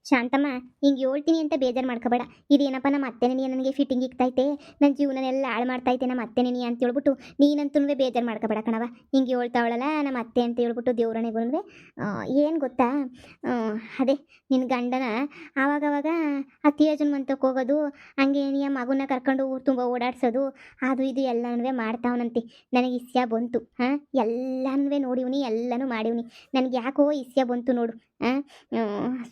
ಶಾಂತಮ್ಮ, ಹಿಂಗೆ ಹೇಳ್ತೀನಿ ಅಂತ ಬೇಜಾರು ಮಾಡ್ಕೋಬೇಡ. ಇದೇನಪ್ಪ ನಮ್ಮ ಅತ್ತೆನೇ ನನಗೆ ಫಿಟ್ಟಿಂಗ್ ಇಕ್ತೈತೆ, ನನ್ನ ಜೀವನನೆಲ್ಲ ಹಾಳು ಮಾಡ್ತೈತೆ ನಮ್ಮ ಅತ್ತೆನೇ ಅಂತ ಹೇಳ್ಬಿಟ್ಟು ನೀನಂತೂ ಬೇಜಾರು ಮಾಡ್ಕೋಬೇಡ ಕಣವ. ಹಿಂಗೆ ಹೇಳ್ತಾವಳಲ್ಲ ನಮ್ಮ ಅತ್ತೆ ಅಂತ ಹೇಳ್ಬಿಟ್ಟು ದೇವ್ರಣೆಗೂ ಏನು ಗೊತ್ತಾ, ಅದೇ ನಿನ್ನ ಗಂಡನ ಆವಾಗವಾಗ ಆ ತೀರಜನ ಮಂತಕ್ಕೆ ಹೋಗೋದು, ಹಂಗೆ ನೀ ಆ ಮಗುನ ಕರ್ಕೊಂಡು ಊರು ತುಂಬ ಓಡಾಡ್ಸೋದು, ಅದು ಇದು ಎಲ್ಲನೂ ಮಾಡ್ತಾವನಂತೆ. ನನಗೆ ಇಸ್ಯ ಬಂತು. ಎಲ್ಲನೂ ನೋಡಿವ್ನಿ, ಎಲ್ಲನೂ ಮಾಡಿವ್ನಿ. ನನಗೆ ಯಾಕೋ ಇಸ್ಯ ಬಂತು ನೋಡು.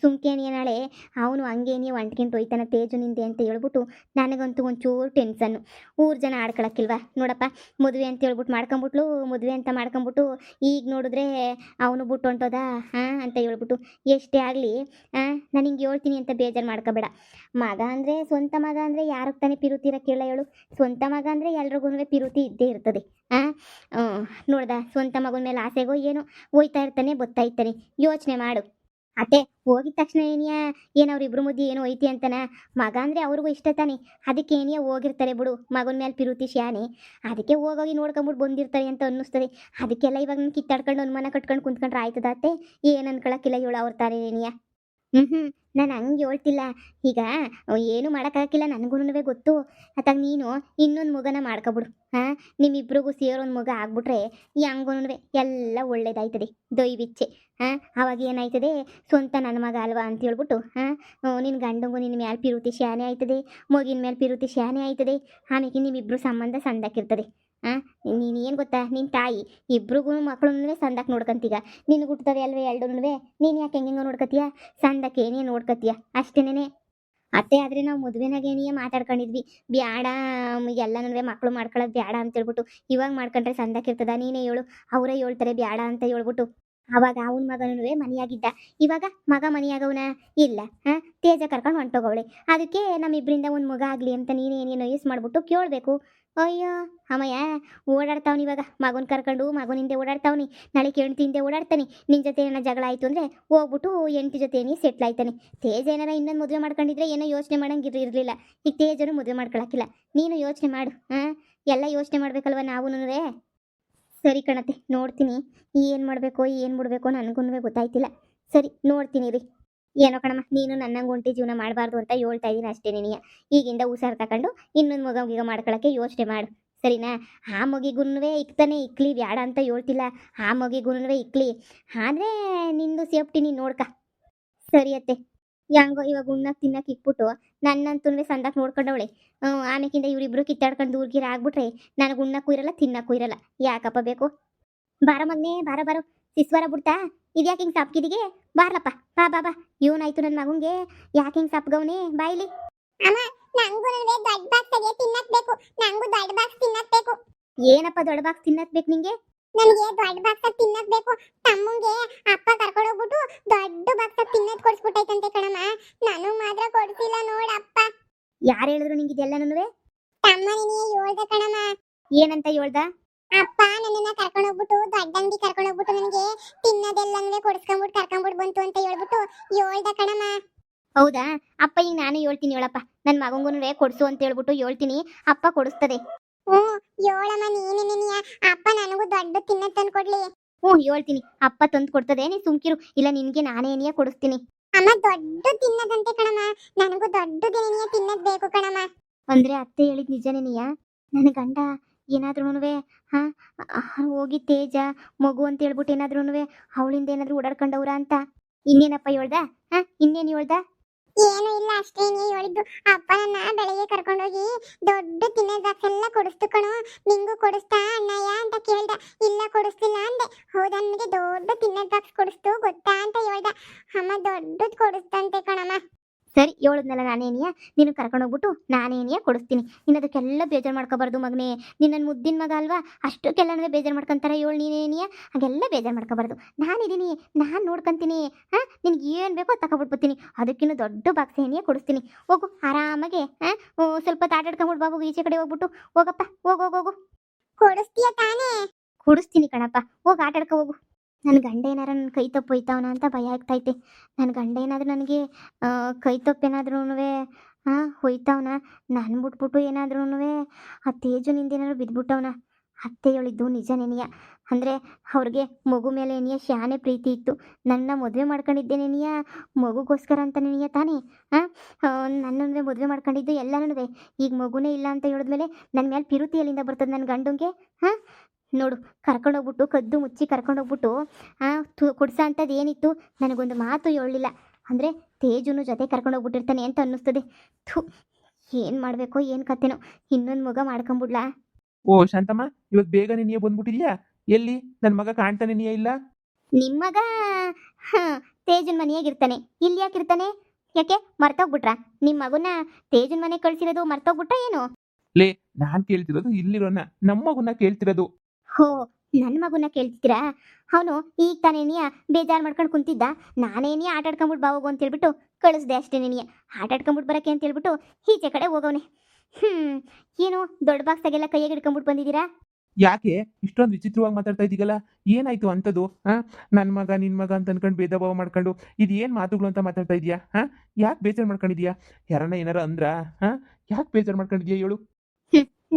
ಸುಮ್ಕೇನಿಯ ನಾಳೆ ಅವನು ಹಂಗೆ ನೀವು ಅಂಟ್ಕೊಂಡು ಹೋಯ್ತಾನ ತೇಜು ನಿಂದೆ ಅಂತ ಹೇಳ್ಬಿಟ್ಟು ನನಗಂತೂ ಒಂಚೂರು ಟೆನ್ಷನ್ನು. ಊರು ಜನ ಆಡ್ಕೊಳಕ್ಕಿಲ್ವಾ ನೋಡಪ್ಪ, ಮದುವೆ ಅಂತ ಹೇಳ್ಬಿಟ್ಟು ಮಾಡ್ಕೊಂಬಿಟ್ಲು, ಮದುವೆ ಅಂತ ಮಾಡ್ಕೊಂಬಿಟ್ಟು ಈಗ ನೋಡಿದ್ರೆ ಅವನು ಬಿಟ್ಟು ಹೊಂಟೋದ ಅಂತ ಹೇಳ್ಬಿಟ್ಟು. ಎಷ್ಟೇ ಆಗಲಿ ನಾನು ಹಿಂಗೆ ಹೇಳ್ತೀನಿ ಅಂತ ಬೇಜಾರು ಮಾಡ್ಕೋಬೇಡ. ಮಗ ಅಂದರೆ ಸ್ವಂತ ಮಗ ಅಂದರೆ ಯಾರಿಗೆ ತಾನೇ ಪಿರುತಿರ ಕೇಳ ಹೇಳು. ಸ್ವಂತ ಮಗ ಅಂದರೆ ಎಲ್ರಿಗೂ ಪಿರುತಿ ಇದ್ದೇ ಇರ್ತದೆ. ನೋಡ್ದ, ಸ್ವಂತ ಮಗನ ಮೇಲೆ ಆಸೆಗೋ ಏನೋ ಹೋಯ್ತಾ ಇರ್ತಾನೆ, ಬರ್ತಾ ಇರ್ತಾನೆ. ಯೋಚನೆ ಮಾಡು. ಅತ್ತೆ ಹೋಗಿದ ತಕ್ಷಣ ಏನು ಅವ್ರಿಬ್ರು ಮುದ್ದಿ ಏನೋ ಐತಿ ಅಂತನ. ಮಗ ಅಂದರೆ ಅವ್ರಿಗೂ ಇಷ್ಟ ತಾನೆ, ಅದಕ್ಕೆ ಏನಿಯ ಹೋಗಿರ್ತಾರೆ ಬಿಡು. ಮಗನ ಮೇಲೆ ಪಿರುತಿ ಶಾನೆ, ಅದಕ್ಕೆ ಹೋಗೋಗಿ ನೋಡ್ಕೊಂಬಿಟ್ಟು ಬಂದಿರ್ತಾರೆ ಅಂತ ಅನ್ನಿಸ್ತದೆ. ಅದಕ್ಕೆಲ್ಲ ಇವಾಗ ನಾನು ಕಿತ್ತಾಡ್ಕೊಂಡು ಅನುಮಾನ ಕಟ್ಕೊಂಡು ಕುಂತ್ಕೊಂಡ್ರೆ ಆಯ್ತದ ಅತ್ತೆ? ಏನು ಅನ್ಕೊಳಕ್ಕಿಲ್ಲ ಹೇಳು, ಅವ್ರ ತಾನೇ ಏನಿಯ. ನಾನು ಹಂಗೆ ಹೇಳ್ತಿಲ್ಲ. ಈಗ ಏನು ಮಾಡೋಕ್ಕಾಗಿಲ್ಲ, ನನಗೂ ಗೊತ್ತು. ಅತ್ತಾಗ ನೀನು ಇನ್ನೊಂದು ಮಗನ ಮಾಡ್ಕೊಬಿಡು. ನಿಮ್ಮಿಬ್ರಿಗೂ ಸೇರೊಂದು ಮಗ ಆಗ್ಬಿಟ್ರೆ ಈ ಹಂಗೂ ಎಲ್ಲ ಒಳ್ಳೇದಾಯ್ತದೆ, ದೊಯ್ಬಿಚ್ಚೆ. ಅವಾಗ ಏನಾಯ್ತದೆ, ಸ್ವಂತ ನನ್ನ ಮಗ ಅಲ್ವಾ ಅಂತ ಹೇಳ್ಬಿಟ್ಟು ನಿನ್ನ ಗಂಡಂಗೂ ನಿನ್ನ ಮೇಲೆ ಪಿರುತಿ ಶಾನೆ ಆಯ್ತದೆ, ಮಗಿನ ಮೇಲೆ ಪಿರುತಿ ಶಾನೆ ಆಯ್ತದೆ. ಆಮೇಲೆ ನಿಮ್ಮಿಬ್ರು ಸಂಬಂಧ ಸಂದಾಕಿರ್ತದೆ. ನೀನು ಏನು ಗೊತ್ತಾ, ನಿನ್ನ ತಾಯಿ ಇಬ್ರಿಗೂ ಮಕ್ಕಳನ್ನೂ ಸಂದಾಕ್ ನೋಡ್ಕೊಂತೀಗ. ನಿನಗೆ ಹುಟ್ಟುತ್ತವೆ ಅಲ್ವೇ ಎರಡೂ, ನೀನು ಯಾಕೆ ಹೆಂಗೆ ನೋಡ್ಕೊತೀಯ? ಸಂದಕ್ಕೆ ಏನೇ ನೋಡ್ಕೊತೀಯ ಅಷ್ಟೇನೇ. ಅತ್ತೆ ಆದರೆ ನಾವು ಮದುವೆನಾಗೇನಿಯ ಮಾತಾಡ್ಕೊಂಡಿದ್ವಿ, ಬ್ಯಾಡ ಎಲ್ಲನೂ ಮಕ್ಕಳು ಮಾಡ್ಕೊಳ್ಳೋದು ಬ್ಯಾಡ ಅಂತ ಹೇಳ್ಬಿಟ್ಟು. ಇವಾಗ ಮಾಡ್ಕೊಂಡ್ರೆ ಸಂದಾಕಿರ್ತದ? ನೀನೇ ಹೇಳು. ಅವರೇ ಹೇಳ್ತಾರೆ ಬ್ಯಾಡ ಅಂತ ಹೇಳ್ಬಿಟ್ಟು. ಅವಾಗ ಅವನ ಮಗನೂ ಮನೆಯಾಗಿದ್ದ, ಇವಾಗ ಮಗ ಮನೆಯಾಗವನ ಇಲ್ಲ. ತೇಜ ಕರ್ಕೊಂಡು ಹೊಂಟೋಗವಳೆ. ಅದಕ್ಕೆ ನಮ್ಮಿಬ್ಬರಿಂದ ಒಂದು ಮಗ ಆಗಲಿ ಅಂತ ನೀನೇನೇನೋ ಯೂಸ್ ಮಾಡಿಬಿಟ್ಟು ಕೇಳಬೇಕು. ಅಯ್ಯೋ ಅಮ್ಮಯ್ಯ, ಓಡಾಡ್ತಾವ್ನಿ ಇವಾಗ ಮಗನ ಕರ್ಕೊಂಡು, ಮಗನಿಂದೆ ಓಡಾಡ್ತಾವ್ನಿ. ನಾಳೆ ಹೆಂಡ್ತಿಂದೆ ಓಡಾಡ್ತಾನೆ. ನಿನ್ನ ಜೊತೆ ಏನೋ ಜಗಳ ಆಯಿತು ಅಂದರೆ ಹೋಗ್ಬಿಟ್ಟು ಹೆಂಡ್ತಿ ಜೊತೆ ಸೆಟ್ಲ್ ಆಯ್ತಾನೆ. ತೇಜ ಏನಾರ ಇನ್ನೊಂದು ಮದುವೆ ಮಾಡ್ಕೊಂಡಿದ್ರೆ ಏನೋ ಯೋಚನೆ ಮಾಡೋಂಗೆ ಇರಲಿಲ್ಲ. ಈಗ ತೇಜನು ಮದುವೆ ಮಾಡ್ಕೊಳಕ್ಕಿಲ್ಲ. ನೀನು ಯೋಚನೆ ಮಾಡು. ಎಲ್ಲ ಯೋಚನೆ ಮಾಡ್ಬೇಕಲ್ವ ನಾವು. ಸರಿ ಕಣತೆ, ನೋಡ್ತೀನಿ ಏನು ಮಾಡಬೇಕು ಏನು ಬಿಡಬೇಕು ನನಗೂ ಗೊತ್ತಾಯ್ತಿಲ್ಲ. ಸರಿ ನೋಡ್ತೀನಿ ರೀ. ಏನೋ ಕಣಮ್ಮ, ನೀನು ನನ್ನಂಗೆ ಒಂಟಿ ಜೀವನ ಮಾಡಬಾರ್ದು ಅಂತ ಹೇಳ್ತಾ ಇದ್ದೀನಿ ಅಷ್ಟೇ. ನೀನಿಯ ಈಗಿಂದ ಹುಷಾರು ತಗೊಂಡು ಇನ್ನೊಂದು ಮಗ ಮಾಡ್ಕೊಳಕ್ಕೆ ಯೋಚನೆ ಮಾಡು, ಸರಿನಾ? ಆ ಮಗಿಗೂ ಇಕ್ತಾನೆ ಇಕ್ಲಿ, ಬ್ಯಾಡ ಅಂತ ಹೇಳ್ತಿಲ್ಲ. ಆ ಮಗಿಗೂ ಇಕ್ಲಿ, ಆದರೆ ನಿಂದು ಸೇಫ್ಟಿ ನೀನು ನೋಡ್ಕ. ಸರಿ ಅತ್ತೆ. ಹೆಂಗೋ ಇವಾಗ ಉಣ್ಣಕ್ಕೆ ತಿನ್ನಕ್ಕೆ ಇಕ್ಬಿಟ್ಟು ನನ್ನಂತೂ ಸಂದಾಕ್ ನೋಡ್ಕೊಂಡವಳೆ. ಆಮೇಕಿಂದ ಇವರಿಬ್ರು ಕಿತ್ತಾಡ್ಕೊಂಡು ದೂರ್ಗಿರ ಆಗ್ಬಿಟ್ರೆ ನನಗೆ ಉಣ್ಣಕ್ಕೂ ಇರಲ್ಲ, ತಿನ್ನಕ್ಕೂ ಇರಲ್ಲ. ಯಾಕಪ್ಪ ಬೇಕು? ಬಾರ ಮಗನೇ, ಬಾರ ಬಾರೋ. ಸಿಸ್ವಾರ ಬಿಡ್ತಾ ಇದ್ಯಾಕೆ ಹಿಂಗೆ ಸಾಪ್ಕಿದಿಗೆ? ಬಾರ್ಲಪ್ಪ, ಬಾ ಬಾ ಬಾ. ಇವನಾಯ್ತು ನನ್ನ ಮಗಂಗೆ ಯಾಕೆ ಹಿಂಗೆ ಸಾಪ್ಗವನೇ? ಬಾಯಿಲಿ. ಅಮ್ಮ, ನಂಗೂ ದೊಡ್ಡ ಬಾಕ್ಸ್ ತೆಗೆ ತಿನ್ನಕ್ ಬೇಕು. ನಂಗೂ ದೊಡ್ಡ ಬಾಕ್ಸ್ ತಿನ್ನಕ್ ಬೇಕು. ಏನಪ್ಪ ದೊಡ್ಡ ಬಾಕ್ಸ್ ತಿನ್ನಕ್ ಬೇಕು ನಿಂಗೆ? ನನಗೆ ದೊಡ್ಡ ಬಾಕ್ಸ್ ತಿನ್ನಕ್ ಬೇಕು. ತಮ್ಮಂಗೆ ಅಪ್ಪ ಕರ್ಕೊಂಡು ಹೋಗ್ಬಿಟ್ಟು ದೊಡ್ಡ ಬಾಕ್ಸ್ ತಿನ್ನಕ್ ಕೊಡ್ಸ್ಬಿಟ್ಟೈತಂತೆ ಕಣಮ್ಮ. ನಾನು ಮಾತ್ರ ಕೊಡ್ಸಿಲ್ಲ ನೋಡಪ್ಪ. ಯಾರು ಹೇಳಿದ್ರು ನಿಂಗೆ ಇದೆಲ್ಲನೂ? ತಮ್ಮ ನಿನಗೆ ಹೇಳ್ದ ಕಣಮ್ಮ. ಏನಂತ ಹೇಳ್ದ? ಅಪ್ಪ ನನ್ನನ್ನ ಕರ್ಕೊಂಡು ಹೋಗ್ಬಿಟ್ಟು ದೊಡ್ಡ ಅಂಗಡಿ ಕರ್ಕೊಂಡು ಹೋಗ್ಬಿಟ್ಟು ನನಗೆ ತಿನ್ನೋದೆಲ್ಲನೂ ಕೊಡ್ಸ್ಕೊಂಡ್ಬಿಟ್ಟು ಕರ್ಕೊಂಡ್ಬಿಟ್ಟು ಬಂತು ಅಂತ ಹೇಳ್ಬಿಟ್ಟು ಹೇಳ್ದ ಕಣಮ್ಮ. ಹೌದಾ? ಅಪ್ಪ ಈಗ ನಾನು ಹೇಳ್ತೀನಿ ಹೇಳಪ್ಪ, ನನ್ನ ಮಗಂಗೂ ಕೊಡ್ಸು ಅಂತ ಹೇಳ್ಬಿಟ್ಟು ಹೇಳ್ತೀನಿ, ಅಪ್ಪ ಕೊಡಿಸ್ತದೆ. ಹೇಳಮ್ಮ ನೀನೇನಿಯ. ಅಪ್ಪ ನನಗೂ ದೊಡ್ಡ ತಿನ್ನೋದು ತಂದು ಕೊಡ್ಲಿ. ಹೇಳ್ತೀನಿ, ಅಪ್ಪ ತಂದು ಕೊಡ್ತದೆ, ನೀ ಸುಮ್ಕಿರು. ಇಲ್ಲ ನಿನ್ಗೆ ನಾನೇ ಏನಿಯ ಕೊಡಿಸ್ತೀನಿ. ಅಮ್ಮ ದೊಡ್ಡ ತಿನ್ನದಂತೆ ಕಣಮ್ಮ. ನನಗೂ ದೊಡ್ಡದೇನಿಯ ತಿನ್ನೋದು ಬೇಕು ಕಣಮ್ಮ. ಅಂದ್ರೆ ಅತ್ತೆ ಹೇಳಿದ್ ನಿಜನೇನಿಯ? ನನ್ನ ಗಂಡ ಏನಾದ್ರೂ ಹೋಗಿ ತೇಜ ಮಗು ಅಂತ ಹೇಳ್ಬಿಟ್ಟು ಏನಾದ್ರೂ ಅವಳಿಂದ ಏನಾದ್ರೂ ಓಡಾಡ್ಕೊಂಡವ್ರ ಅಂತ ಇನ್ನೇನಪ್ಪ ಹೇಳ್ದ? ಇನ್ನೇನು ಹೇಳ್ದ? ಏನು ಇಲ್ಲ, ಅಷ್ಟೇನೇ ಹೇಳಿದ್ದು. ಅಪ್ಪ ನನ್ನ ಬೆಳಿಗ್ಗೆ ಕರ್ಕೊಂಡೋಗಿ ದೊಡ್ಡ ತಿನ್ನೋದ್ ಬಾಕ್ಸ್ ಎಲ್ಲ ಕೊಡಿಸ್ತು ಕಣೋ. ನಿಂಗೂ ಕೊಡಿಸ್ತಾ ಅಣ್ಣಯ್ಯ ಅಂತ ಕೇಳ್ದ. ಇಲ್ಲ ಕೊಡಿಸ್ತಿಲ್ಲ ಅಂದೆ. ಹೌದಾ, ನನಗೆ ದೊಡ್ಡ ತಿನ್ನೋದ್ ಬಾಕ್ಸ್ ಕೊಡಿಸ್ತು ಗೊತ್ತಾ ಅಂತ ಹೇಳ್ದ. ಅಮ್ಮ ದೊಡ್ಡದು ಕೊಡಿಸ್ತಂತೆ ಕಣಮ್ಮ. ಸರಿ ಹೇಳಿದ್ನಲ್ಲ ನಾನೇನಿಯ, ನೀನು ಕರ್ಕೊಂಡೋಗ್ಬಿಟ್ಟು ನಾನೇನಿಯ ಕೊಡಿಸ್ತೀನಿ. ನೀನು ಅದಕ್ಕೆಲ್ಲ ಬೇಜಾರು ಮಾಡ್ಕೋಬಾರ್ದು ಮಗನೇ. ನೀನು ನನ್ನ ಮುದ್ದಿನ ಮಗ ಅಲ್ವಾ, ಅಷ್ಟಕ್ಕೆಲ್ಲನೂ ಬೇಜಾರು ಮಾಡ್ಕೊಂತಾರೆ. ನೀನೇನಿಯ ಹಾಗೆಲ್ಲ ಬೇಜಾರು ಮಾಡ್ಕೋಬಾರ್ದು. ನಾನಿದ್ದೀನಿ, ನಾನು ನೋಡ್ಕೊಂತೀನಿ. ನಿನ್ಗೆ ಏನು ಬೇಕೋ ತಗೊಬಿಟ್ಬತ್ತೀನಿ. ಅದಕ್ಕಿಂತ ದೊಡ್ಡ ಬಾಕ್ಸ್ ಏನಿಯ ಕೊಡಿಸ್ತೀನಿ. ಹೋಗು ಆರಾಮಾಗೆ. ಸ್ವಲ್ಪ ಆಟಾಡ್ಕೊಂಬಿಟ್ಟು ಬಾಬು, ಈಚೆ ಕಡೆ ಹೋಗ್ಬಿಟ್ಟು ಹೋಗಪ್ಪ. ಹೋಗು. ಕೊಡಿಸ್ತೀಯ ತಾನೇ? ಕೊಡಿಸ್ತೀನಿ ಕಣಪ್ಪ, ಹೋಗಿ ಆಟಾಡ್ಕೊ ಹೋಗು. ನನ್ನ ಗಂಡ ಏನಾರ ನನ್ನ ಕೈ ತಪ್ಪು ಹೋಯ್ತಾವನ ಅಂತ ಭಯ ಆಗ್ತೈತೆ. ನನ್ನ ಗಂಡ ಏನಾದರೂ ನನಗೆ ಕೈ ತಪ್ಪೇನಾದ್ರೂ ಹೋಯ್ತಾವನ, ನಾನು ಬಿಟ್ಬಿಟ್ಟು ಏನಾದ್ರೂ ಆ ತೇಜುನಿಂದ ಏನಾದ್ರು ಬಿದ್ದುಬಿಟ್ಟವನ ಅತ್ತೆ ಹೇಳಿದ್ದು ನಿಜನೇನಿಯ. ಅಂದರೆ ಅವ್ರಿಗೆ ಮಗು ಮೇಲೆ ಏನಿಯ ಶಾನೆ ಪ್ರೀತಿ ಇತ್ತು. ನನ್ನ ಮದುವೆ ಮಾಡ್ಕೊಂಡಿದ್ದೇನೇನಿಯ ಮಗುಗೋಸ್ಕರ ಅಂತನೇನಿಯ ತಾನೇ. ನನ್ನನ್ನೇ ಮದುವೆ ಮಾಡ್ಕೊಂಡಿದ್ದು ಎಲ್ಲನೂ. ಈಗ ಮಗುನೇ ಇಲ್ಲ ಅಂತ ಹೇಳಿದ್ಮೇಲೆ ನನ್ನ ಮೇಲೆ ಪಿರುತಿ ಎಲ್ಲಿಂದ ಬರ್ತದೆ ನನ್ನ ಗಂಡಂಗೆ? ಹಾಂ, ನೋಡು, ಕರ್ಕೊಂಡೋಗ್ಬಿಟ್ಟು ಕದ್ದು ಮುಚ್ಚಿ ಕರ್ಕೊಂಡೋಗ್ಬಿಟ್ಟು ಕೊಡ್ಸೋ ಅಂಥದ್ದು ಏನಿತ್ತು, ನನಗೊಂದು ಮಾತು ಹೇಳಲಿಲ್ಲ. ಅಂದರೆ ತೇಜುನು ಜೊತೆ ಕರ್ಕೊಂಡೋಗ್ಬಿಟ್ಟಿರ್ತಾನೆ ಅಂತ ಅನ್ನಿಸ್ತದೆ. ಥು, ಏನು ಮಾಡಬೇಕೋ ಏನು ಕತೆನೋ, ಇನ್ನೊಂದು ಮಗ ಮಾಡ್ಕೊಂಬಿಡ್ಲಾ? ಓ ಶಾಂತಮ್ಮ, ಇವತ್ತು ಬೇಗನೆ ನೀಯೇ ಬಂದ್ಬಿಟ್ಟಿದ್ಯಾ? ಎಲ್ಲಿ ನನ್ನ ಮಗ ಕಾಣ್ತಾನೆ ನೀಯೇ ಇಲ್ಲ? ನಿಮ್ಮ ಮಗ ಹಾಂ ತೇಜನ್ ಮನೆಯಾಗಿರ್ತಾನೆ, ಇಲ್ಲಿ ಯಾಕಿರ್ತಾನೆ? ಯಾಕೆ ಮರ್ತೋಗ್ಬಿಟ್ರಾ? ನಿಮ್ಮ ಮಗುನ ತೇಜನ್ ಮನೆಗೆ ಕಳಿಸಿರೋದು ಮರ್ತೋಗ್ಬಿಟ್ರಾ ಏನು? ಲೇ, ನಾನ್ ಕೇಳ್ತಿರೋದು ಇಲ್ಲಿರೋನ ನಮ್ಮ ಮಗುನ ಕೇಳ್ತಿರೋದು. ಹೋ, ನನ್ನ ಮಗುನ ಕೇಳ್ತಿದ್ದೀರಾ? ಅವನು ಈಗ ತಾನೇನಿಯ ಬೇಜಾರು ಮಾಡ್ಕೊಂಡು ಕುಂತಿದ್ದ. ನಾನೇನಿಯ ಆಟ ಆಡ್ಕೊಂಬಿಟ್ಟು ಬಾ ಹೋಗು ಅಂತೇಳ್ಬಿಟ್ಟು ಕಳಿಸ್ದೆ ಅಷ್ಟೇ. ನೀನಿಯ ಆಟ ಆಡ್ಕೊಂಬಿಟ್ಟು ಬರೋಕ್ಕೆ ಅಂತೇಳ್ಬಿಟ್ಟು ಈಚೆ ಕಡೆ ಹೋಗವನೆ. ಏನು ದೊಡ್ಡ ಬಾಕ್ಸಾಗೆಲ್ಲ ಕೈಯಾಗ ಹಿಡ್ಕೊಂಬಿಟ್ಟು ಬಂದಿದ್ದೀರಾ? ಯಾಕೆ ಇಷ್ಟೊಂದು ವಿಚಿತ್ರವಾಗಿ ಮಾತಾಡ್ತಾ ಇದ್ದೀಗಲ್ಲ? ಏನಾಯ್ತು ಅಂತದು? ನನ್ನ ಮಗ ನಿನ್ ಮಗ ಅಂತ ಅನ್ಕೊಂಡು ಭೇದ ಭಾವ ಮಾಡ್ಕೊಂಡು ಇದು ಏನು ಮಾತುಗಳು ಅಂತ ಮಾತಾಡ್ತಾ ಇದೀಯಾ? ಯಾಕೆ ಬೇಜಾರು ಮಾಡ್ಕೊಂಡಿದ್ಯಾ? ಯಾರನ್ನ ಏನಾರ ಅಂದ್ರ? ಯಾಕೆ ಬೇಜಾರು ಮಾಡ್ಕೊಂಡಿದ್ಯಾ ಹೇಳು?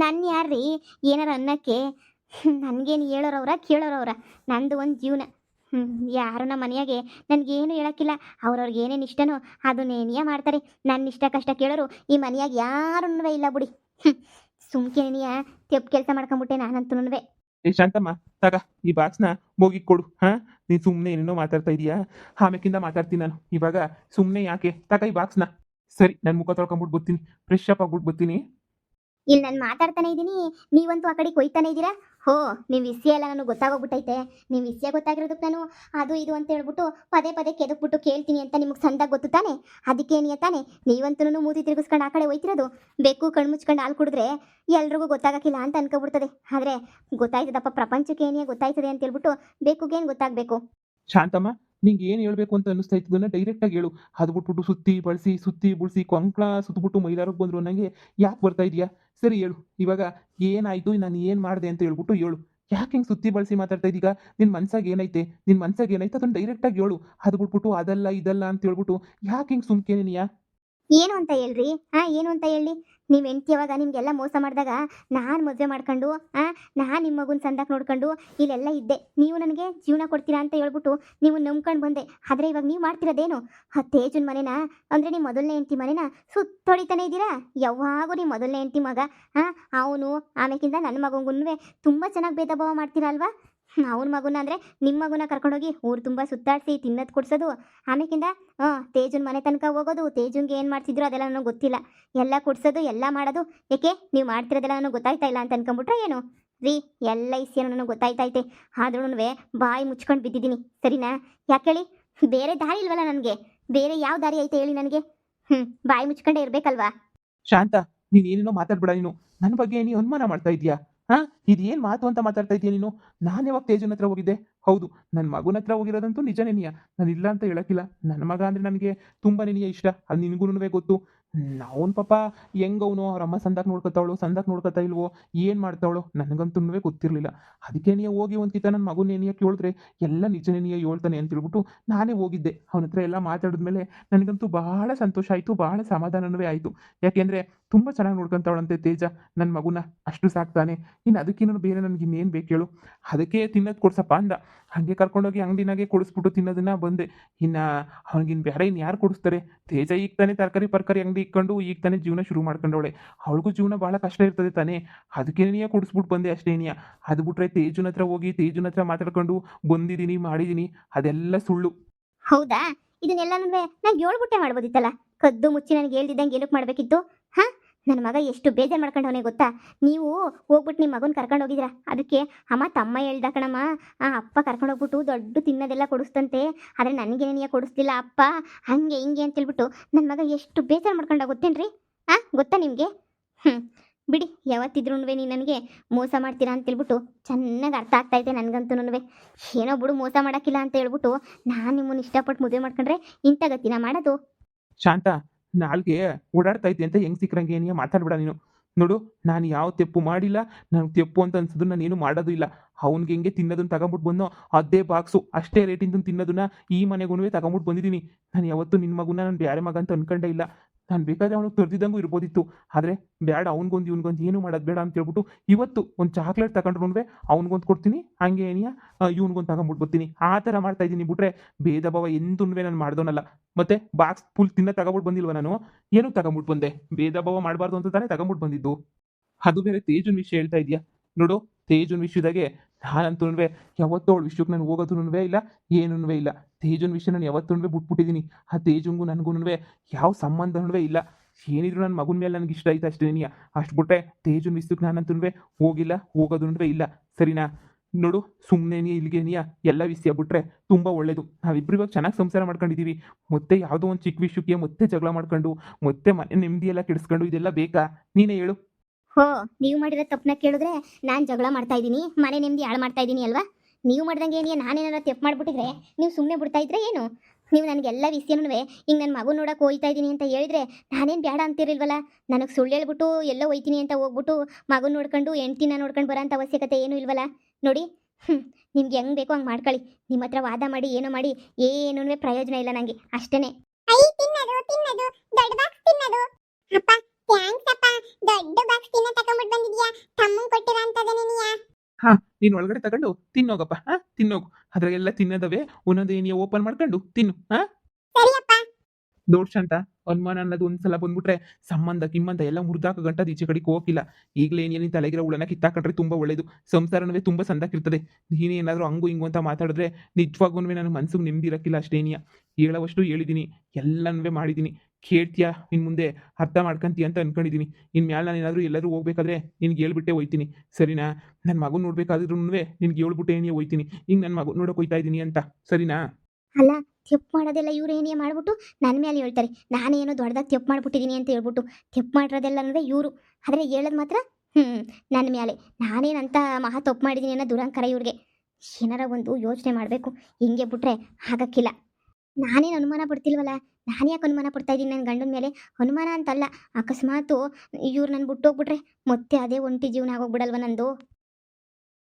ನನ್ನ ಯಾರ್ರೀ ಏನಾರ ಅನ್ನಕ್ಕೆ? ನನಗೇನು ಹೇಳೋರವ್ರ ಕೇಳೋರವ್ರ? ನಂದು ಒಂದು ಜೀವನ. ಯಾರು ನಮ್ಮ ಮನೆಯಾಗೆ ನನಗೇನು ಹೇಳೋಕ್ಕಿಲ್ಲ. ಅವ್ರವ್ರಿಗೆ ಏನೇನು ಇಷ್ಟನೋ ಅದನ್ನೇನಿಯ ಮಾಡ್ತಾರೆ. ನನ್ನ ಇಷ್ಟ ಕಷ್ಟ ಕೇಳೋರು ಈ ಮನೆಯಾಗ ಯಾರನ್ನೂ ಇಲ್ಲ ಬಿಡಿ. ಸುಮ್ಕೆನಿಯ ತೆಪ್ಪು ಕೆಲಸ ಮಾಡ್ಕೊಂಬಿಟ್ಟೆ ನಾನಂತೂ. ಏ ಶಾಂತಮ್ಮ, ತಗ ಈ ಬಾಕ್ಸ್ನ ಮೋಗಿಗೆ ಕೊಡು. ನೀನು ಸುಮ್ಮನೆ ಏನೇನೋ ಮಾತಾಡ್ತಾ ಇದೀಯಾ, ಆಮೇಕಿಂದ ಮಾತಾಡ್ತೀನಿ ನಾನು. ಇವಾಗ ಸುಮ್ಮನೆ ಯಾಕೆ? ತಗ ಈ ಬಾಕ್ಸ್ನ. ಸರಿ, ನಾನು ಮುಖ ತೊಳ್ಕೊಂಬಿಟ್ಟು ಬರ್ತೀನಿ, ಫ್ರೆಶ್ ಅಪ್ ಆಗ್ಬಿಟ್ಟು ಬರ್ತೀನಿ. ಇಲ್ಲಿ ನಾನು ಮಾತಾಡ್ತಾನೆ ಇದ್ದೀನಿ, ನೀವಂತೂ ಆ ಕಡೆ ಕೊಯ್ತಾನೆ ಇದ್ದೀರಾ. ಹೋ, ನಿಮ್ಮ ವಿಷಯ ಎಲ್ಲ ನನಗೆ ಗೊತ್ತಾಗೋಗ್ಬಿಟ್ಟೈತೆ. ನಿಮ್ಮ ವಿಷಯ ಗೊತ್ತಾಗಿರೋದಕ್ಕೆ ನಾನು ಅದು ಇದು ಅಂತ ಹೇಳ್ಬಿಟ್ಟು ಪದೇ ಪದೇ ಕೆದಕ್ಬಿಟ್ಟು ಕೇಳ್ತೀನಿ ಅಂತ ನಿಮಗೆ ಸಂದಾಗ ಗೊತ್ತು ತಾನೆ. ಅದಕ್ಕೇನಿಯ ತಾನೆ ನೀವಂತೂ ಮೂತಿ ತಿರುಗಿಸ್ಕೊಂಡು ಆ ಕಡೆ ಹೋಯ್ತಿರೋದು. ಬೇಕು ಕಣ್ಣು ಮುಚ್ಕೊಂಡು ಹಾಲು ಕುಡಿದ್ರೆ ಎಲ್ರಿಗೂ ಗೊತ್ತಾಗಕ್ಕಿಲ್ಲ ಅಂತ ಅನ್ಕೊಬಿಡ್ತದೆ. ಆದರೆ ಗೊತ್ತಾಯ್ತದಪ್ಪ, ಪ್ರಪಂಚಕ್ಕೆ ಏನಿಯ ಗೊತ್ತಾಯ್ತದೆ ಅಂತ ಹೇಳ್ಬಿಟ್ಟು ಬೇಕುಗೇನು ಗೊತ್ತಾಗಬೇಕು. ಶಾಂತಮ್ಮ, ನಿಂಗೆ ಏನು ಹೇಳ್ಬೇಕು ಅಂತ ಅನ್ನಿಸ್ತಾ ಇದ್ದದನ್ನ ಡೈರೆಕ್ಟಾಗಿ ಹೇಳು. ಅದು ಬಿಟ್ಬಿಟ್ಟು ಸುತ್ತಿ ಬಳಸಿ ಕೊಂಕ್ಳ ಸುತ್ತಬಿಟ್ಟು ಮೈಲಾರಕ್ಕೆ ಬಂದರು ನನಗೆ ಯಾಕೆ ಬರ್ತಾ ಇದೆಯಾ? ಸರಿ ಹೇಳು, ಇವಾಗ ಏನಾಯಿತು, ನಾನು ಏನು ಮಾಡಿದೆ ಅಂತ ಹೇಳ್ಬಿಟ್ಟು ಹೇಳು. ಯಾಕೆ ಹಿಂಗೆ ಸುತ್ತಿ ಬಳಸಿ ಮಾತಾಡ್ತಾ ಇದ್ದೀಗ? ನಿನ್ನ ಮನ್ಸಾಗ ಏನೈತೆ ಅದನ್ನು ಡೈರೆಕ್ಟಾಗಿ ಹೇಳು. ಅದು ಬಿಟ್ಬಿಟ್ಟು ಅದಲ್ಲ ಇದಲ್ಲ ಅಂತ ಹೇಳ್ಬಿಟ್ಟು ಯಾಕೆ ಹಿಂಗೆ ಸುಮ್ಕೇನಿಯಾ? ಏನು ಅಂತ ಹೇಳ್ರಿ? ಏನು ಅಂತ ಹೇಳಿ? ನೀವು ಹೆಂಡ್ತಿ ಯಾವಾಗ ನಿಮಗೆಲ್ಲ ಮೋಸ ಮಾಡಿದಾಗ ನಾನು ಮದುವೆ ಮಾಡ್ಕೊಂಡು ನಾನು ನಿಮ್ಮ ಮಗುನ ಸಂದಕ್ಕೆ ನೋಡ್ಕೊಂಡು ಇಲ್ಲೆಲ್ಲ ಇದ್ದೆ. ನೀವು ನನಗೆ ಜೀವನ ಕೊಡ್ತೀರಾ ಅಂತ ಹೇಳ್ಬಿಟ್ಟು ನೀವು ನಂಬ್ಕೊಂಡು ಬಂದೆ. ಆದರೆ ಇವಾಗ ನೀವು ಮಾಡ್ತಿರೋದೇನು? ತೇಜುನ ಮನೆನ ಅಂದರೆ ನಿಮ್ಮ ಮೊದಲನೇ ಹೆಂಡ್ತಿ ಮನೆನ ಸುತ್ತೊಡಿತಾನೆ ಇದ್ದೀರಾ. ಯಾವಾಗೂ ನಿಮ್ಮ ಮೊದಲನೇ ಹೆಂಡ್ತಿ ಮಗ ಅವನು ಆಮೇಕಿಂದ ನನ್ನ ಮಗಂಗೂ ತುಂಬ ಚೆನ್ನಾಗಿ ಭೇದ ಭಾವ ಮಾಡ್ತೀರಾ ಅಲ್ವಾ? ಅವ್ನ ಮಗುನ ಅಂದರೆ ನಿಮ್ಮ ಮಗುನ ಕರ್ಕೊಂಡೋಗಿ ಊರು ತುಂಬ ಸುತ್ತಾಡಿಸಿ ತಿನ್ನೋದು ಕೊಡ್ಸೋದು, ಆಮೇಕಿಂದ ತೇಜುನ ಮನೆ ತನಕ ಹೋಗೋದು. ತೇಜುನ್ಗೆ ಏನು ಮಾಡ್ತಿದ್ರು ಅದೆಲ್ಲ ನನಗೆ ಗೊತ್ತಿಲ್ಲ. ಎಲ್ಲ ಕೊಡ್ಸೋದು ಎಲ್ಲ ಮಾಡೋದು. ಏಕೆ ನೀವು ಮಾಡ್ತಿರೋದೆಲ್ಲ ನನಗೆ ಗೊತ್ತಾಯ್ತಾ ಇಲ್ಲ ಅಂತ ಅನ್ಕೊಂಬಿಟ್ರೆ ಏನು ರೀ? ಎಲ್ಲ ಇಸ್ಯನೂ ನನಗೆ ಗೊತ್ತಾಯ್ತೈತೆ. ಆದ್ರೂ ಬಾಯಿ ಮುಚ್ಕೊಂಡು ಬಿದ್ದಿದ್ದೀನಿ, ಸರಿನಾ? ಯಾಕೆ ಹೇಳಿ? ಬೇರೆ ದಾರಿ ಇಲ್ವಲ್ಲ ನನಗೆ? ಬೇರೆ ಯಾವ ದಾರಿ ಐತೆ ಹೇಳಿ ನನಗೆ? ಬಾಯಿ ಮುಚ್ಕೊಂಡೇ ಇರಬೇಕಲ್ವಾ? ಶಾಂತ, ನೀನು ಏನೇನೋ ಮಾತಾಡ್ಬೇಡ. ನೀನು ನನ್ನ ಬಗ್ಗೆ ನೀನು ಅನುಮಾನ ಮಾಡ್ತಾ ಇದೀಯಾ? ಇದೇನು ಮಾತು ಅಂತ ಮಾತಾಡ್ತಾ ಇದೀಯ ನೀನು? ನಾನು ಯಾವಾಗ ತೇಜುನ ಹತ್ರ ಹೋಗಿದ್ದೆ? ಹೌದು, ನನ್ನ ಮಗುನ ಹತ್ರ ಹೋಗಿರೋದಂತೂ ನಿಜನೇನಿಯ. ನಾನು ಇಲ್ಲ ಅಂತ ಹೇಳೋಕ್ಕಿಲ್ಲ. ನನ್ನ ಮಗ ಅಂದರೆ ನನಗೆ ತುಂಬ ಇಷ್ಟ. ಅದು ನಿನಗೂ ಗೊತ್ತು. ಅವನ ಪಾಪ ಹೆಂಗವನು ಅವ್ರ ಅಮ್ಮ ಸಂದಾಕ್ ನೋಡ್ಕೊತಾ ಇಲ್ವೋ, ಏನು ಮಾಡ್ತಾವಳು ನನಗಂತೂ ಗೊತ್ತಿರಲಿಲ್ಲ. ಅದಕ್ಕೆ ನೀ ಹೋಗಿ ಒಂದು ಕಿತ ನನ್ನ ಮಗುನೇನಿಯ ಕೇಳಿದ್ರೆ ಎಲ್ಲ ನಿಜನೇನಿಯ ಹೇಳ್ತಾನೆ ಅಂತ ಹೇಳ್ಬಿಟ್ಟು ನಾನೇ ಹೋಗಿದ್ದೆ. ಅವನ ಹತ್ರ ಎಲ್ಲ ಮಾತಾಡಿದ್ಮೇಲೆ ನನಗಂತೂ ಬಹಳ ಸಂತೋಷ ಆಯಿತು, ಬಹಳ ಸಮಾಧಾನವೇ ಆಯಿತು. ಯಾಕೆಂದರೆ ತುಂಬ ಚೆನ್ನಾಗಿ ನೋಡ್ಕೊತಾವಳಂತೆ ತೇಜ ನನ್ನ ಮಗುನ. ಅಷ್ಟು ಸಾಕ್ತಾನೆ, ಇನ್ನು ಅದಕ್ಕಿನ್ನೂ ಬೇರೆ ನನಗೆ ಇನ್ನೇನು ಬೇಕು ಹೇಳು? ಅದಕ್ಕೆ ತಿನ್ನೋದು ಕೊಡ್ಸಪ್ಪ ಅಂದ. ಹಾಗೆ ಕರ್ಕೊಂಡೋಗಿ ಅಂಗಡಿನಾಗೆ ಕೊಡಿಸ್ಬಿಟ್ಟು ತಿನ್ನೋದನ್ನ ಬಂದೆ. ಇನ್ನು ಅವ್ನಿಗಿನ್ನು ಬೇರೆ ಇನ್ನು ಯಾರು ಕೊಡಿಸ್ತಾರೆ? ತೇಜ ಈಗ ತಾನೇ ತರಕಾರಿ ಅಂಗಡಿ ಇಕ್ಕೊಂಡು ಈಗ ತಾನೇ ಜೀವನ ಶುರು ಮಾಡ್ಕೊಂಡವಳೆ. ಅವಳಿಗೂ ಜೀವನ ಭಾಳ ಕಷ್ಟ ಇರ್ತದೆ ತಾನೇ. ಅದಕ್ಕೇನಿಯ ಕೊಡಿಸ್ಬಿಟ್ಟು ಬಂದೆ ಅಷ್ಟೇನಿಯ. ಅದು ಬಿಟ್ರೆ ತೇಜುನ ಹತ್ರ ಹೋಗಿ ತೇಜುನ ಹತ್ರ ಮಾತಾಡ್ಕೊಂಡು ಬಂದಿದ್ದೀನಿ ಮಾಡಿದ್ದೀನಿ ಅದೆಲ್ಲ ಸುಳ್ಳು. ಹೌದಾ? ಇದನ್ನೆಲ್ಲನೂ ನಾನು ಹೇಳ್ಬಿಟ್ಟೆ ಮಾಡ್ಬೋದಿತ್ತಲ್ಲ. ಕದ್ದು ಮುಚ್ಚಿ ನನಗೆ ಹೇಳ್ದಿದ್ದಂಗೆ ಏನಕ್ಕೆ ಮಾಡಬೇಕಿತ್ತು? ನನ್ನ ಮಗ ಎಷ್ಟು ಬೇಜಾರು ಮಾಡ್ಕೊಂಡವನೇ ಗೊತ್ತಾ? ನೀವು ಹೋಗ್ಬಿಟ್ಟು ನಿಮ್ಮ ಮಗನ ಕರ್ಕೊಂಡು ಹೋಗಿದ್ದೀರಾ. ಅದಕ್ಕೆ ಅಮ್ಮ ತಮ್ಮ ಹೇಳ್ದ ಕಣಮ್ಮ, ಅಪ್ಪ ಕರ್ಕೊಂಡು ಹೋಗ್ಬಿಟ್ಟು ದೊಡ್ಡ ತಿನ್ನೋದೆಲ್ಲ ಕೊಡಿಸ್ತಂತೆ, ಆದರೆ ನನಗೇನೇನಿಯ ಕೊಡಿಸ್ಲಿಲ್ಲ ಅಪ್ಪ, ಹಂಗೆ ಹಿಂಗೆ ಅಂತೇಳ್ಬಿಟ್ಟು ನನ್ನ ಮಗ ಎಷ್ಟು ಬೇಜಾರು ಮಾಡ್ಕೊಂಡ ಗೊತ್ತೇನ್ರಿ? ಗೊತ್ತಾ ನಿಮಗೆ? ಬಿಡಿ, ಯಾವತ್ತಿದ್ರೂ ನೀವು ನನಗೆ ಮೋಸ ಮಾಡ್ತೀರಾ ಅಂತೇಳ್ಬಿಟ್ಟು ಚೆನ್ನಾಗಿ ಅರ್ಥ ಆಗ್ತಾಯಿದೆ ನನಗಂತೂ. ಏನೋ ಬಿಡು, ಮೋಸ ಮಾಡೋಕ್ಕಿಲ್ಲ ಅಂತ ಹೇಳ್ಬಿಟ್ಟು ನಾನು ನಿಮ್ಮನ್ನು ಇಷ್ಟಪಟ್ಟು ಮದುವೆ ಮಾಡ್ಕೊಂಡ್ರೆ ಇಂಥ ಗತಿನ ಮಾಡೋದು? ಶಾಂತ, ನಾಲ್ಗೆ ಓಡಾಡ್ತಾ ಇದ್ದೆ ಅಂತ ಹೆಂಗೆ ಸಿಕ್ಕರಂಗೆ ಏನಿಯ ಮಾತಾಡ್ಬೇಡ ನೀನು. ನೋಡು, ನಾನು ಯಾವ ತೆಪ್ಪು ಮಾಡಿಲ್ಲ. ನನಗೆ ತೆಪ್ಪು ಅಂತ ಅನ್ಸಿದ್ರು ನಾನೇನು ಮಾಡೋದು ಇಲ್ಲ. ಅವ್ನಿಗೆ ಹೆಂಗೆ ತಿನ್ನೋದನ್ನ ತಗೊಂಬಿಟ್ಟು ಬಂದೋ ಅದೇ ಬಾಕ್ಸು ಅಷ್ಟೇ ರೇಟಿಂದ ತಿನ್ನೋದನ್ನ ಈ ಮನೆಗೂ ತಗೊಂಬಿಟ್ಟು ಬಂದಿದ್ದೀನಿ. ನಾನು ಯಾವತ್ತೂ ನಿನ್ನ ಮಗುನ ನಾನು ಬೇರೆ ಮಗ ಅಂತ ಅನ್ಕೊಂಡೇ ಇಲ್ಲ. ನಾನು ಬೇಕಾದ್ರೆ ಅವನಿಗೆ ತರ್ದಿದ್ದಂಗೂ ಇರ್ಬೋದಿತ್ತು. ಆದರೆ ಬೇಡ, ಅವ್ನಿಗೊಂದು ಇವ್ನಿಗೊಂದು ಏನು ಮಾಡೋದು ಬೇಡ ಅಂತ ಹೇಳ್ಬಿಟ್ಟು ಇವತ್ತು ಒಂದು ಚಾಕ್ಲೇಟ್ ತಗೊಂಡ್ರು ಅವ್ನಿಗೊಂದು ಕೊಡ್ತೀನಿ, ಹಂಗೆ ಏನಿಯಾ ಇವ್ನಿಗೊಂದು ತಗೊಂಡ್ಬಿಟ್ಟು ಆ ಥರ ಮಾಡ್ತಾ ಇದ್ದೀನಿ ಬಿಟ್ರೆ ಭೇದ ಭಾವ ಎಂದೂ ನಾನು ಮಾಡ್ದೋನಲ್ಲ. ಮತ್ತೆ ಬಾಕ್ಸ್ ಫುಲ್ ತಿನ್ನ ತಗೊಂಬಿಟ್ಟು ಬಂದಿಲ್ವ ನಾನು? ಏನು ತಗೊಂಬಿಟ್ಟು ಬಂದೆ? ಭೇದ ಭಾವ ಮಾಡಬಾರ್ದು ಅಂತ ತಾನೇ ತಗೊಂಬಿಟ್ಟು ಬಂದಿದ್ದು. ಅದು ಬೇರೆ ತೇಜುನ್ ವಿಷಯ ಹೇಳ್ತಾ ಇದೆಯಾ ನೋಡು. ತೇಜುನ್ ವಿಷಯದಾಗೆ ನಾನಂತೂ ಯಾವತ್ತೂ ಅವಳ ವಿಷಯಕ್ಕೆ ನಾನು ಹೋಗೋದೂ ಇಲ್ಲ, ಏನೂ ಇಲ್ಲ. ತೇಜುನ್ ವಿಷಯ ನಾನು ಯಾವತ್ತೂ ಬಿಟ್ಬಿಟ್ಟಿದ್ದೀನಿ. ಆ ತೇಜುಂಗೂ ನನಗೂ ಯಾವ ಸಂಬಂಧನೂ ಇಲ್ಲ. ಏನಿದ್ರು ನನ್ನ ಮಗನ ಮೇಲೆ ನನಗೆ ಇಷ್ಟ ಆಯ್ತು ಅಷ್ಟೇ. ಅಷ್ಟು ಬಿಟ್ರೆ ತೇಜುನ್ ವಿಷಯಕ್ಕೆ ನಾನಂತೂ ಹೋಗಿಲ್ಲ, ಹೋಗೋದೂ ಇಲ್ಲ. ಸರಿನಾ? ನೋಡು, ಸುಮ್ಮನೆ ಇಲ್ಲಿಗೇನಿಯಾ ಎಲ್ಲ ವಿಷಯ ಬಿಟ್ರೆ ತುಂಬ ಒಳ್ಳೇದು. ನಾವಿಬ್ರು ಇವಾಗ ಚೆನ್ನಾಗಿ ಸಂಸಾರ ಮಾಡ್ಕೊಂಡಿದ್ದೀವಿ. ಮತ್ತೆ ಯಾವುದೋ ಒಂದು ಚಿಕ್ಕ ವಿಷಯಕ್ಕೆ ಮತ್ತೆ ಜಗಳ ಮಾಡ್ಕೊಂಡು ಮತ್ತೆ ಮನೆ ನೆಮ್ಮದಿ ಎಲ್ಲ ಕೆಡಿಸ್ಕೊಂಡು ಇದೆಲ್ಲ ಬೇಕಾ? ನೀನೇ ಹೇಳು. ಹೋ, ನೀವು ಮಾಡಿರೋ ತಪ್ಪನ್ನ ಕೇಳಿದ್ರೆ ನಾನು ಜಗಳ ಮಾಡ್ತಾ ಇದ್ದೀನಿ, ಮನೆ ನೆಮ್ಮದಿ ಹಾಳು ಮಾಡ್ತಾ ಇದ್ದೀನಿ ಅಲ್ವಾ? ನೀವು ಮಾಡ್ದಂಗೆ ಏನಿಯ ನಾನೇನಾರ ತಪ್ಪು ಮಾಡಿಬಿಟ್ಟಿದ್ರೆ ನೀವು ಸುಮ್ಮನೆ ಬಿಡ್ತಾ ಇದ್ರೆ ಏನು? ನೀವು ನನಗೆಲ್ಲ ವಿಷಯನೂ ಹಿಂಗೆ ನನ್ನ ಮಗು ನೋಡೋಕೆ ಹೋಯ್ತಾ ಇದ್ದೀನಿ ಅಂತ ಹೇಳಿದ್ರೆ ನಾನೇನು ಬೇಡ ಅಂತಿರಲ್ವಲ್ಲ? ನನಗೆ ಸುಳ್ಳು ಹೇಳ್ಬಿಟ್ಟು ಎಲ್ಲೋ ಹೋಯ್ತೀನಿ ಅಂತ ಹೋಗ್ಬಿಟ್ಟು ಮಗು ನೋಡ್ಕೊಂಡು ಹೆಂಡ್ತಿನ ನೋಡ್ಕೊಂಡು ಬರೋಂಥ ಅವಶ್ಯಕತೆ ಏನೂ ಇಲ್ವಲ್ಲ? ನೋಡಿ, ನಿಮ್ಗೆ ಹೆಂಗೆ ಬೇಕೋ ಹಂಗೆ ಮಾಡ್ಕೊಳ್ಳಿ. ನಿಮ್ಮ ಹತ್ರ ವಾದ ಮಾಡಿ ಏನೋ ಮಾಡಿ ಏನೂ ಪ್ರಯೋಜನ ಇಲ್ಲ ನನಗೆ, ಅಷ್ಟೇ. ಐ ತಿನ್ನೋದು ತಿನ್ನೋದು ದೊಡ್ಡ ಬಾಕ್ಸ್ ತಿನ್ನೋದು. ಅಪ್ಪ ಥ್ಯಾಂಕ್ಸ್ ಅಪ್ಪ, ದೊಡ್ಡ ಬಾಕ್ಸ್ ತಿನ್ನ ತಗೊಂಡ್ಬಿಟ್ಟು ಬಂದಿದ್ಯಾ. ತಮ್ಮಂಗ್ ಕೊಟ್ಟಿರೋ ಅಂತದನೇನಿಯಾ? ನೀನು ಒಳಗಡೆ ತಗೊಂಡು ತಿನ್ನೋಗಪ್ಪ. ತಿನ್ನೋಗು. ಅದ್ರಾಗೆಲ್ಲ ತಿನ್ನೋದವೇ, ಒಂದೊಂದು ಏನಿಯ ಓಪನ್ ಮಾಡ್ಕೊಂಡು ತಿನ್ನು. ಸರಿಯಪ್ಪ. ನೋಡ್ ಶಾಂತ, ಅನುಮಾನ ಅನ್ನೋದು ಒಂದ್ಸಲ ಬಂದ್ಬಿಟ್ರೆ ಸಂಬಂಧ ಕಿಮ್ಮಂತ ಎಲ್ಲ ಮುರಿದಾಕ ಗಂಟದ ಈಚೆ ಕಡೆಗೆ ಹೋಗಿಲ್ಲ. ಈಗಲೇ ಏನೇನು ತಲೆಗಿರೋ ಉಳನ ಕಿತ್ತಾಕೊಂಡ್ರೆ ತುಂಬ ಒಳ್ಳೇದು. ಸಂಸಾರನವೇ ತುಂಬ ಸಂದಾಕಿರ್ತದೆ. ನೀನೇನಾದರೂ ಹಂಗು ಹಿಂಗು ಅಂತ ಮಾತಾಡಿದ್ರೆ ನಿಜವಾಗೂ ನನ್ನ ಮನ್ಸಿಗೆ ನೆಮ್ಮದಿ ಇರಕ್ಕಿಲ್ಲ ಅಷ್ಟೇನಿಯ. ಹೇಳೋವಷ್ಟು ಹೇಳಿದ್ದೀನಿ, ಎಲ್ಲನೂ ಮಾಡಿದ್ದೀನಿ. ಕೇಳ್ತೀಯಾ? ಇನ್ನು ಮುಂದೆ ಅರ್ಥ ಮಾಡ್ಕೊಂತೀಯ ಅಂತ ಅನ್ಕೊಂಡಿದ್ದೀನಿ. ಇನ್ಮೇಲೆ ನಾನು ಏನಾದರೂ ಎಲ್ಲರೂ ಹೋಗ್ಬೇಕಾದ್ರೆ ನಿನ್ಗೆ ಹೇಳ್ಬಿಟ್ಟೆ ಹೋಯ್ತೀನಿ, ಸರಿನಾ? ನನ್ನ ಮಗು ನೋಡ್ಬೇಕಾದ್ರೂ ನಿನ್ಗೆ ಹೇಳ್ಬಿಟ್ಟೆ ಏನೇ ಹೋಯ್ತೀನಿ, ಹಿಂಗೆ ನನ್ನ ಮಗು ನೋಡೋಕೆ ಹೋಯ್ತಾ ಇದ್ದೀನಿ ಅಂತ, ಸರಿನಾ? ಅಲ್ಲ, ತಪ್ಪು ಮಾಡೋದೆಲ್ಲ ಇವ್ರು ಏನೇ ಮಾಡ್ಬಿಟ್ಟು ನನ್ನ ಮೇಲೆ ಹೇಳ್ತಾರೆ ನಾನೇನೋ ದೊಡ್ಡದಾಗಿ ತಪ್ಪು ಮಾಡ್ಬಿಟ್ಟಿದ್ದೀನಿ ಅಂತ ಹೇಳ್ಬಿಟ್ಟು. ತಪ್ಪು ಮಾಡಿರೋದೆಲ್ಲ ಇವರು, ಆದರೆ ಹೇಳೋದು ಮಾತ್ರ ನನ್ನ ಮೇಲೆ. ನಾನೇನಂತ ಮಹಾ ತಪ್ಪು ಮಾಡಿದ್ದೀನಿ ಅನ್ನೋ ದುರಂಕಾರ ಇವ್ರಿಗೆ. ಏನಾರ ಒಂದು ಯೋಚನೆ ಮಾಡಬೇಕು. ಹಿಂಗೆ ಬಿಟ್ರೆ ಆಗಕ್ಕಿಲ್ಲ. ನಾನೇನು ಅನುಮಾನ ಪಡ್ತಿಲ್ವಲ್ಲ? ನಾನು ಯಾಕೆ ಅನುಮಾನ ಪಡ್ತಾ ಇದ್ದೀನಿ ನನ್ನ ಗಂಡನ ಮೇಲೆ? ಅನುಮಾನ ಅಂತಲ್ಲ, ಅಕಸ್ಮಾತು ಇವ್ರು ನನ್ನ ಬಿಟ್ಟೋಗ್ಬಿಟ್ರೆ ಮತ್ತೆ ಅದೇ ಒಂಟಿ ಜೀವನ ಆಗೋಗ್ಬಿಡಲ್ವ ನಂದು?